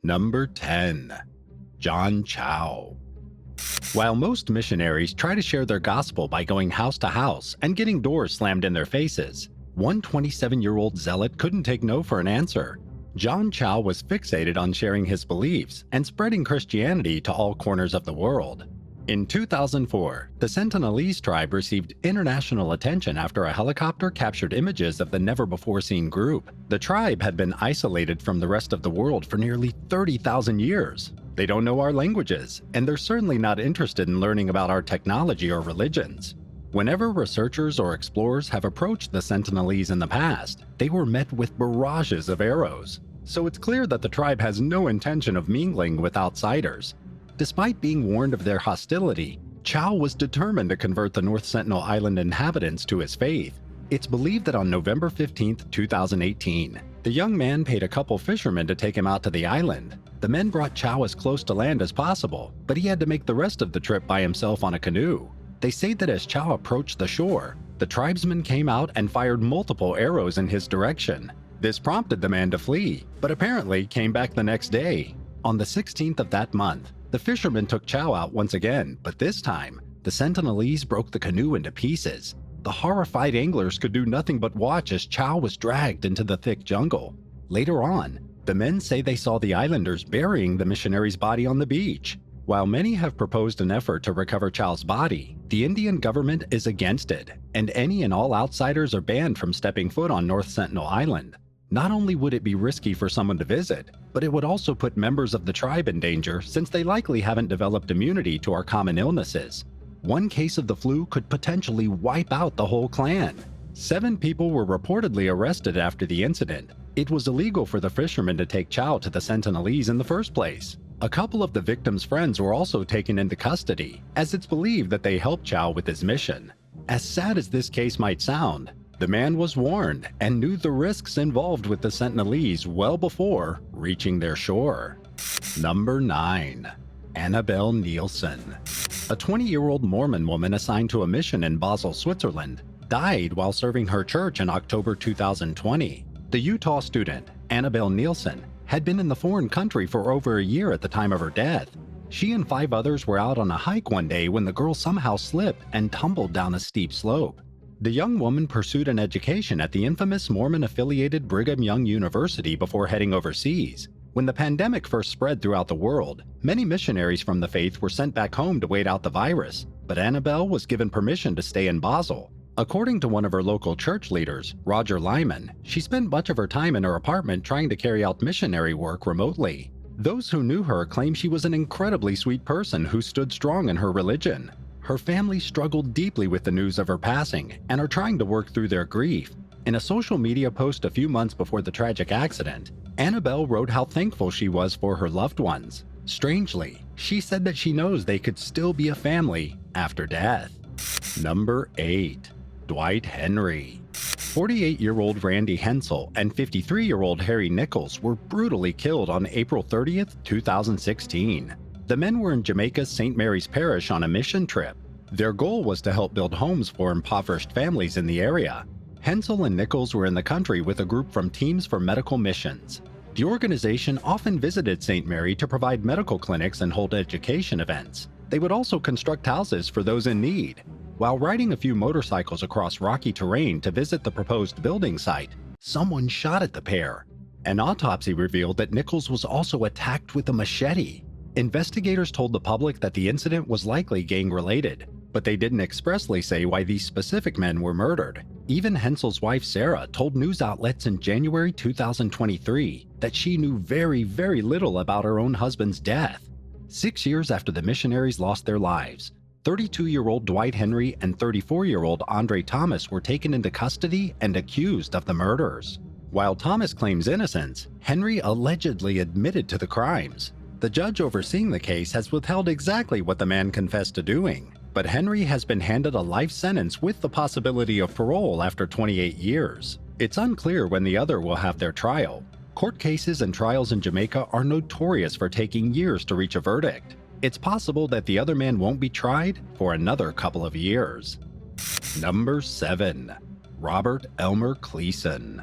Number 10. John Chau. While most missionaries try to share their gospel by going house to house and getting doors slammed in their faces, one 27-year-old zealot couldn't take no for an answer. John Chau was fixated on sharing his beliefs and spreading Christianity to all corners of the world. In 2004, the Sentinelese tribe received international attention after a helicopter captured images of the never-before-seen group. The tribe had been isolated from the rest of the world for nearly 30,000 years. They don't know our languages, and they're certainly not interested in learning about our technology or religions. Whenever researchers or explorers have approached the Sentinelese in the past, they were met with barrages of arrows. So it's clear that the tribe has no intention of mingling with outsiders. Despite being warned of their hostility, Chau was determined to convert the North Sentinel Island inhabitants to his faith. It's believed that on November 15, 2018, the young man paid a couple fishermen to take him out to the island. The men brought Chau as close to land as possible, but he had to make the rest of the trip by himself on a canoe. They say that as Chau approached the shore, the tribesmen came out and fired multiple arrows in his direction. This prompted the man to flee, but apparently came back the next day. On the 16th of that month, the fishermen took Chau out once again, but this time, the Sentinelese broke the canoe into pieces. The horrified anglers could do nothing but watch as Chau was dragged into the thick jungle. Later on, the men say they saw the islanders burying the missionary's body on the beach. While many have proposed an effort to recover Chau's body, the Indian government is against it, and any and all outsiders are banned from stepping foot on North Sentinel Island. Not only would it be risky for someone to visit, but it would also put members of the tribe in danger since they likely haven't developed immunity to our common illnesses. One case of the flu could potentially wipe out the whole clan. 7 people were reportedly arrested after the incident. It was illegal for the fishermen to take Chau to the Sentinelese in the first place. A couple of the victims' friends were also taken into custody, as it's believed that they helped Chau with his mission. As sad as this case might sound, the man was warned and knew the risks involved with the Sentinelese well before reaching their shore. Number 9. Annabelle NIELSEN. A 20-year-old Mormon woman assigned to a mission in Basel, Switzerland, died while serving her church in October 2020. The Utah student, Annabelle NIELSEN, had been in the foreign country for over a year at the time of her death. She and 5 others were out on a hike one day when the girl somehow slipped and tumbled down a steep slope. The young woman pursued an education at the infamous Mormon-affiliated Brigham Young University before heading overseas. When the pandemic first spread throughout the world, many missionaries from the faith were sent back home to wait out the virus, but Annabelle was given permission to stay in Basel. According to one of her local church leaders, Roger Lyman, she spent much of her time in her apartment trying to carry out missionary work remotely. Those who knew her claim she was an incredibly sweet person who stood strong in her religion. Her family struggled deeply with the news of her passing and are trying to work through their grief. In a social media post a few months before the tragic accident, Annabelle wrote how thankful she was for her loved ones. Strangely, she said that she knows they could still be a family after death. Number 8. Dwight Henry. 48-year-old Randy Hensel and 53-year-old Harry Nichols were brutally killed on April 30, 2016. The men were in Jamaica's St. Mary's Parish on a mission trip. Their goal was to help build homes for impoverished families in the area. Hensel and Nichols were in the country with a group from Teams for Medical Missions. The organization often visited St. Mary to provide medical clinics and hold education events. They would also construct houses for those in need. While riding a few motorcycles across rocky terrain to visit the proposed building site, someone shot at the pair. An autopsy revealed that Nichols was also attacked with a machete. Investigators told the public that the incident was likely gang-related, but they didn't expressly say why these specific men were murdered. Even Hensel's wife Sarah told news outlets in January 2023 that she knew very, very little about her own husband's death. 6 years after the missionaries lost their lives, 32-year-old Dwight Henry and 34-year-old Andre Thomas were taken into custody and accused of the murders. While Thomas claims innocence, Henry allegedly admitted to the crimes. The judge overseeing the case has withheld exactly what the man confessed to doing, but Henry has been handed a life sentence with the possibility of parole after 28 years. It's unclear when the other will have their trial. Court cases and trials in Jamaica are notorious for taking years to reach a verdict. It's possible that the other man won't be tried for another couple of years. Number 7. Robert Elmer KLEASON.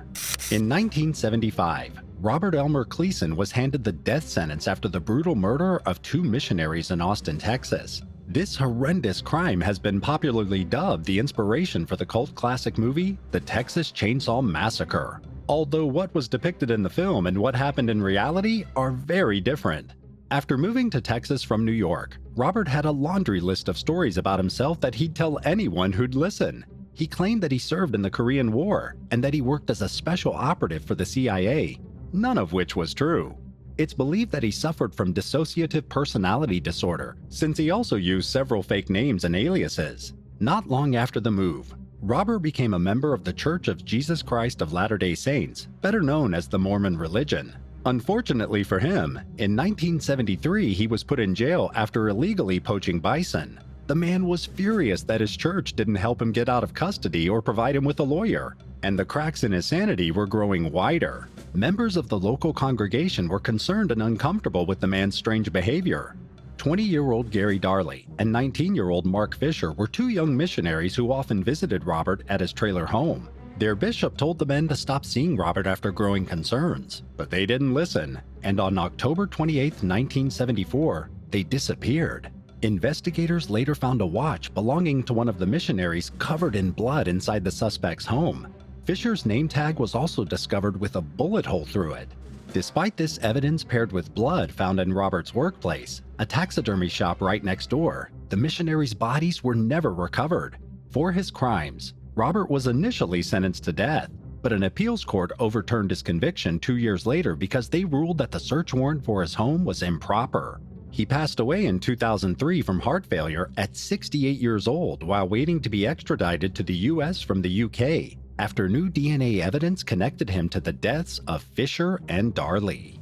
In 1975, Robert Elmer KLEASON was handed the death sentence after the brutal murder of 2 missionaries in Austin, Texas. This horrendous crime has been popularly dubbed the inspiration for the cult classic movie, The Texas Chainsaw Massacre. Although what was depicted in the film and what happened in reality are very different. After moving to Texas from New York, Robert had a laundry list of stories about himself that he'd tell anyone who'd listen. He claimed that he served in the Korean War and that he worked as a special operative for the CIA, none of which was true. It's believed that he suffered from dissociative personality disorder, since he also used several fake names and aliases. Not long after the move, Robert became a member of the Church of Jesus Christ of Latter-day Saints, better known as the Mormon religion. Unfortunately for him, in 1973 he was put in jail after illegally poaching bison. The man was furious that his church didn't help him get out of custody or provide him with a lawyer, and the cracks in his sanity were growing wider. Members of the local congregation were concerned and uncomfortable with the man's strange behavior. 20-year-old Gary Darley and 19-year-old Mark Fisher were 2 young missionaries who often visited Robert at his trailer home. Their bishop told the men to stop seeing Robert after growing concerns, but they didn't listen, and on October 28, 1974, they disappeared. Investigators later found a watch belonging to one of the missionaries covered in blood inside the suspect's home. Fisher's name tag was also discovered with a bullet hole through it. Despite this evidence paired with blood found in Robert's workplace, a taxidermy shop right next door, the missionaries' bodies were never recovered. For his crimes, Robert was initially sentenced to death, but an appeals court overturned his conviction 2 years later because they ruled that the search warrant for his home was improper. He passed away in 2003 from heart failure at 68 years old while waiting to be extradited to the US from the UK, after new DNA evidence connected him to the deaths of Fisher and Darley.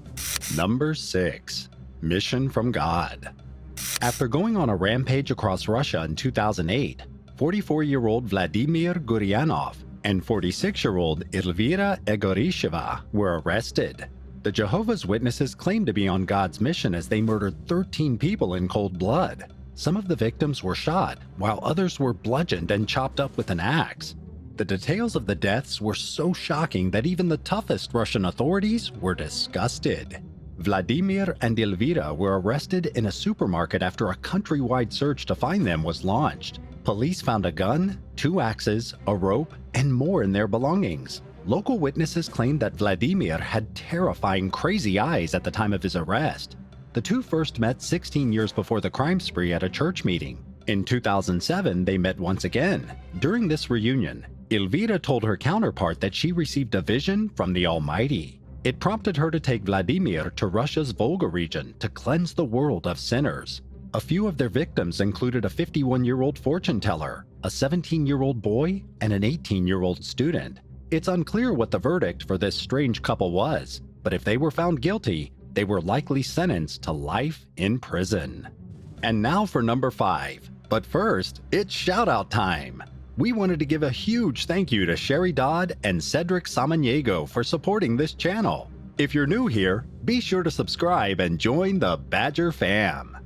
Number 6. Mission from God. After going on a rampage across Russia in 2008, 44-year-old Vladimir Guryanov and 46-year-old Elvira Egorisheva were arrested. The Jehovah's Witnesses claimed to be on God's mission as they murdered 13 people in cold blood. Some of the victims were shot, while others were bludgeoned and chopped up with an axe. The details of the deaths were so shocking that even the toughest Russian authorities were disgusted. Vladimir and Elvira were arrested in a supermarket after a countrywide search to find them was launched. Police found a gun, 2 axes, a rope, and more in their belongings. Local witnesses claimed that Vladimir had terrifying crazy eyes at the time of his arrest. The 2 first met 16 years before the crime spree at a church meeting. In 2007, they met once again. During this reunion, Elvira told her counterpart that she received a vision from the Almighty. It prompted her to take Vladimir to Russia's Volga region to cleanse the world of sinners. A few of their victims included a 51-year-old fortune teller, a 17-year-old boy, and an 18-year-old student. It's unclear what the verdict for this strange couple was, but if they were found guilty, they were likely sentenced to life in prison. And now for number 5. But first, it's shout-out time! We wanted to give a huge thank you to Sherry Dodd and Cedric Samaniego for supporting this channel. If you're new here, be sure to subscribe and join the Badger fam.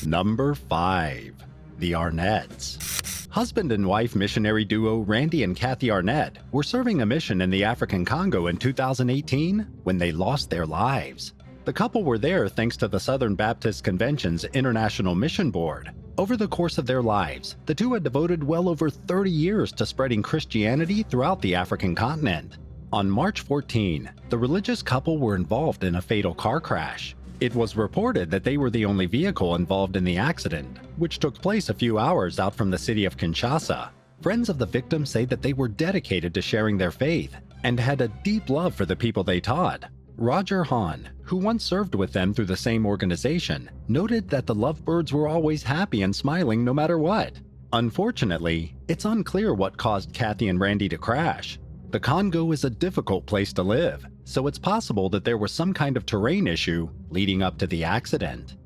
Number 5. The Arnetts. Husband and wife missionary duo Randy and Kathy Arnett were serving a mission in the African Congo in 2018 when they lost their lives. The couple were there thanks to the Southern Baptist Convention's International Mission Board. Over the course of their lives, the two had devoted well over 30 years to spreading Christianity throughout the African continent. On March 14, the religious couple were involved in a fatal car crash. It was reported that they were the only vehicle involved in the accident, which took place a few hours out from the city of Kinshasa. Friends of the victims say that they were dedicated to sharing their faith and had a deep love for the people they taught. Roger Hahn, who once served with them through the same organization, noted that the lovebirds were always happy and smiling no matter what. Unfortunately, it's unclear what caused Kathy and Randy to crash. The Congo is a difficult place to live, so it's possible that there was some kind of terrain issue leading up to the accident.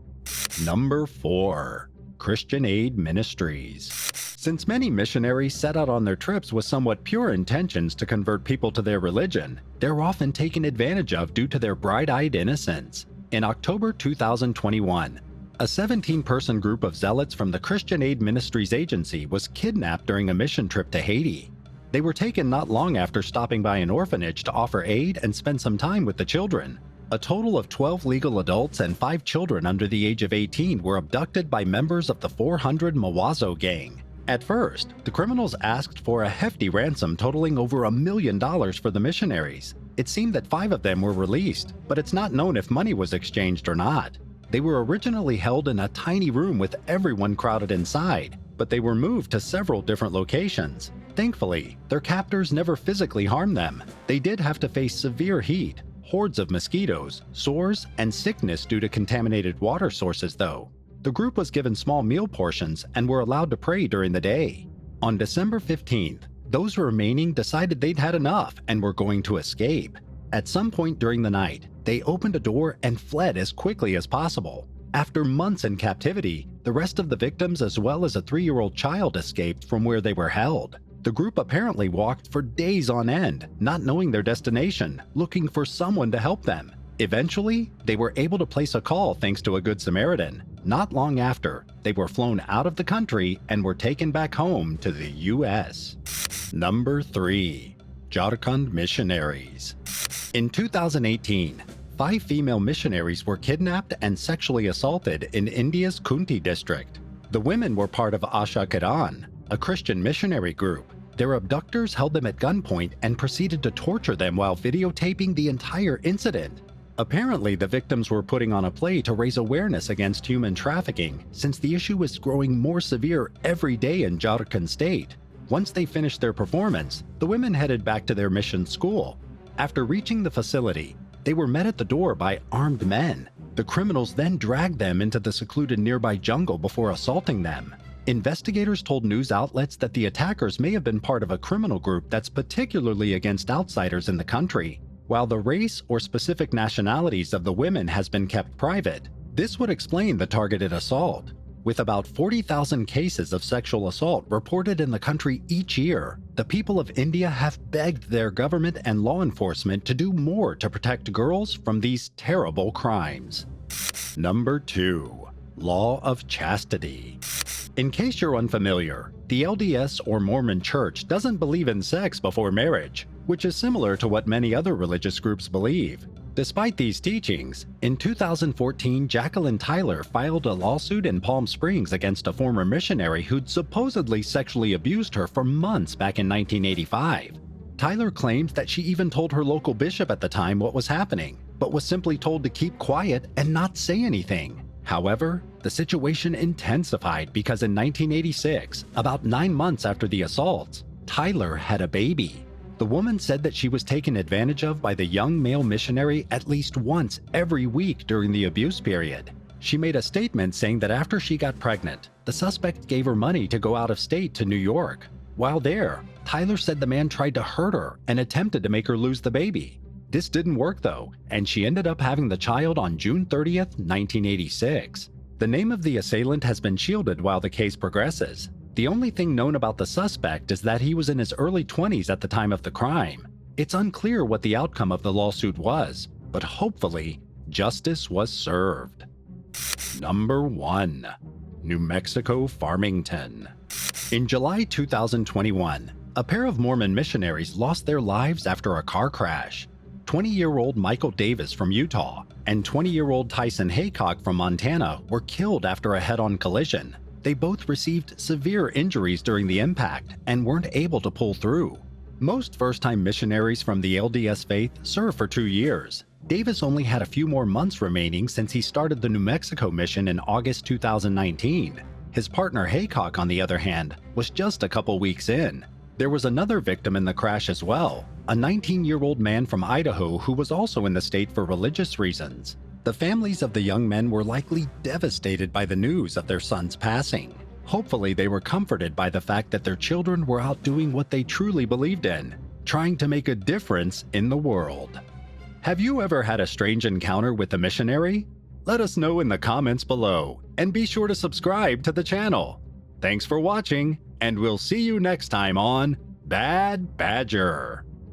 Number 4. Christian Aid Ministries. Since many missionaries set out on their trips with somewhat pure intentions to convert people to their religion, they're often taken advantage of due to their bright-eyed innocence. In October 2021, a 17-person group of zealots from the Christian Aid Ministries Agency was kidnapped during a mission trip to Haiti. They were taken not long after stopping by an orphanage to offer aid and spend some time with the children. A total of 12 legal adults and 5 children under the age of 18 were abducted by members of the 400 Mawazo gang. At first, the criminals asked for a hefty ransom totaling over $1 million for the missionaries. It seemed that 5 of them were released, but it's not known if money was exchanged or not. They were originally held in a tiny room with everyone crowded inside, but they were moved to several different locations. Thankfully, their captors never physically harmed them. They did have to face severe heat, hordes of mosquitoes, sores, and sickness due to contaminated water sources though. The group was given small meal portions and were allowed to pray during the day. On December 15th, those remaining decided they'd had enough and were going to escape. At some point during the night, they opened a door and fled as quickly as possible. After months in captivity, the rest of the victims as well as a 3-year-old child escaped from where they were held. The group apparently walked for days on end, not knowing their destination, looking for someone to help them. Eventually, they were able to place a call thanks to a Good Samaritan. Not long after, they were flown out of the country and were taken back home to the U.S. Number 3. JHARKHAND Missionaries. In 2018, 5 female missionaries were kidnapped and sexually assaulted in India's Kunti district. The women were part of Asha Kiran, a Christian missionary group. Their abductors held them at gunpoint and proceeded to torture them while videotaping the entire incident. Apparently, the victims were putting on a play to raise awareness against human trafficking, since the issue was growing more severe every day in Jharkhand state. Once they finished their performance, the women headed back to their mission school. After reaching the facility, they were met at the door by armed men. The criminals then dragged them into the secluded nearby jungle before assaulting them. Investigators told news outlets that the attackers may have been part of a criminal group that's particularly against outsiders in the country. While the race or specific nationalities of the women has been kept private, this would explain the targeted assault. With about 40,000 cases of sexual assault reported in the country each year, the people of India have begged their government and law enforcement to do more to protect girls from these terrible crimes. Number 2. Law of Chastity. In case you're unfamiliar, the LDS or Mormon Church doesn't believe in sex before marriage, which is similar to what many other religious groups believe. Despite these teachings, in 2014, Jacqueline Tyler filed a lawsuit in Palm Springs against a former missionary who'd supposedly sexually abused her for months back in 1985. Tyler claims that she even told her local bishop at the time what was happening, but was simply told to keep quiet and not say anything. However, the situation intensified because in 1986, about 9 months after the assaults, Tyler had a baby. The woman said that she was taken advantage of by the young male missionary at least once every week during the abuse period. She made a statement saying that after she got pregnant, the suspect gave her money to go out of state to New York. While there, Tyler said the man tried to hurt her and attempted to make her lose the baby. This didn't work though, and she ended up having the child on June 30th, 1986. The name of the assailant has been shielded while the case progresses. The only thing known about the suspect is that he was in his early 20s at the time of the crime. It's unclear what the outcome of the lawsuit was, but hopefully, justice was served. Number 1. New Mexico Farmington. In July 2021, a pair of Mormon missionaries lost their lives after a car crash. 20-year-old Michael Davis from Utah and 20-year-old Tyson Haycock from Montana were killed after a head-on collision. They both received severe injuries during the impact and weren't able to pull through. Most first-time missionaries from the LDS faith serve for 2 years. Davis only had a few more months remaining since he started the New Mexico mission in August 2019. His partner Haycock, on the other hand, was just a couple weeks in. There was another victim in the crash as well, a 19-year-old man from Idaho who was also in the state for religious reasons. The families of the young men were likely devastated by the news of their son's passing. Hopefully, they were comforted by the fact that their children were out doing what they truly believed in, trying to make a difference in the world. Have you ever had a strange encounter with a missionary? Let us know in the comments below, and be sure to subscribe to the channel. Thanks for watching, and we'll see you next time on Bad Badger.